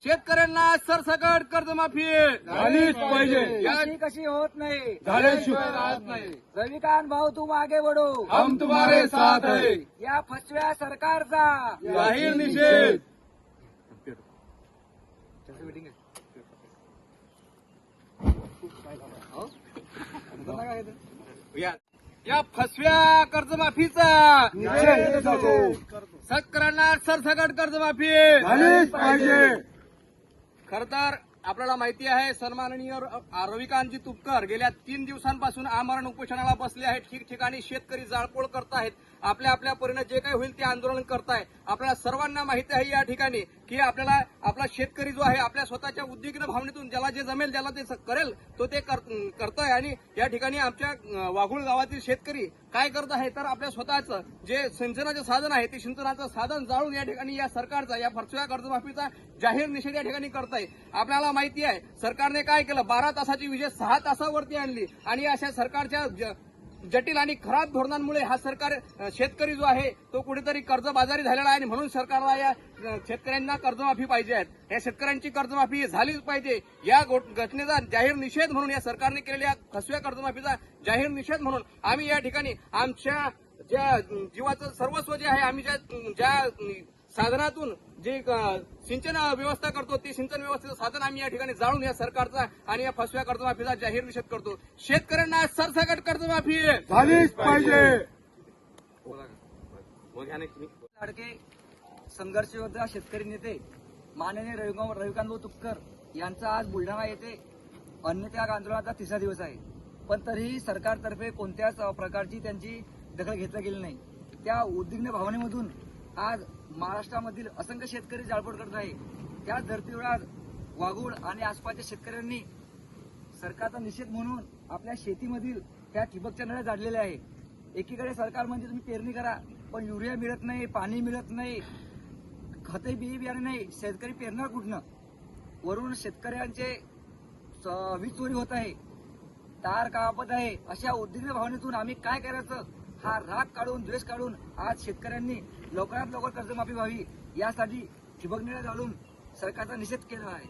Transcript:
शेतकऱ्यांना सरसकट कर्जमाफी झालीच पाहिजे. अशी कशी होत नाही, झाल्याशिवाय राहत नाही. रविकांत भाऊ तुम आगे बढ़ो. हम तुम्हारे साथ है. या फसव्या सरकारचा जाहीर निषेध. या फसव्या कर्जमाफीचा निषेध असो. शेतकऱ्यांना सरसकट कर्जमाफी झालीच पाहिजे. खर तर आपल्याला माहिती आहे सन्माननीय रविकांतजी तुपकर गेल्या 3 दिवसांपासून आमरण उपोषणाला बसले आहेत. ठिकठिकाणी शेतकरी जाळपोळ करत आहेत. आपल्या आपल्या परीने जे काही होईल ते आंदोलन करताय. आपल्याला सर्वांना माहिती आहे या ठिकाणी की आपला शेतकरी जो आहे आपल्या स्वतःच्या उद्विग्न भावनेतून ज्याला जे जमेल ज्याला ते करेल तो ते करतोय. आणि या ठिकाणी आमच्या वाघुळ गावातील शेतकरी काय करत आहे तर आपल्या स्वतःचं जे सिंचनाचे साधन आहे ते सिंचनाचं साधन जाळून या ठिकाणी या सरकारचा या फसव्या कर्जमाफीचा जाहीर निषेध या ठिकाणी करताय. आपल्याला माहिती आहे सरकारने काय केलं, 12 तासाची विजय 6 तासावरती आणली. आणि अशा सरकारच्या जटिल आणि खराब धोरणांमुळे हा सरकार शेतकरी जो आहे तो कुठेतरी कर्जबाजारी झालेला आहे. आणि म्हणून सरकारला या शेतकऱ्यांना कर्जमाफी पाहिजे आहे. या शेतकऱ्यांची कर्जमाफी झालीच पाहिजे. या घटनेचा जाहीर निषेध म्हणून या सरकारने केलेल्या फसव्या कर्जमाफीचा जाहीर निषेध म्हणून आम्ही या ठिकाणी आमच्या ज्या जीवाचं सर्वस्व जे आहे आम्ही ज्या साधनातून जे सिंचन व्यवस्था करतो ते सिंचन व्यवस्थेचं साधन आम्ही या ठिकाणी जाळून या सरकारचा आणि या फसव्या कर्जमाफीचा जाहीर निषेध करतो. शेतकऱ्यांना सरसकट कर्जमाफी झालीच पाहिजे. लाडके संघर्ष योद्धा शेतकरी नेते माननीय रविकांत भाऊ तुपकर यांचा आज बुलढाणा येथे अन्नत्याग आंदोलनाचा 3रा दिवस आहे. पण तरीही सरकारतर्फे कोणत्याच प्रकारची त्यांची दखल घेतली गेली नाही. त्या उद्विग्न भावनेमधून आज महाराष्ट्रामधील असंख्य शेतकरी जाळपोळ करत आहे. त्याच धर्तीवर आज वाघूळ आणि आसपासच्या शेतकऱ्यांनी सरकारचा निषेध म्हणून आपल्या शेतीमधील त्या ठिबकच्या नळ्या जाळलेल्या आहे. एकीकडे सरकार म्हणजे तुम्ही पेरणी करा पण युरिया मिळत नाही, पाणी मिळत नाही, खते बियाणे नाही, शेतकरी पेरणार कुठनं. वरून शेतकऱ्यांचे वीज चोरी होत आहे, तार कापत आहे. अशा उद्विग्न भावनेतून आम्ही काय करायचं हा राग काढून द्वेष काढून आज शेतकऱ्यांनी लवकरात लवकर कर्जमाफी व्हावी यासाठी ठिबक नळ्या जाळून सरकारचा निषेध केला आहे.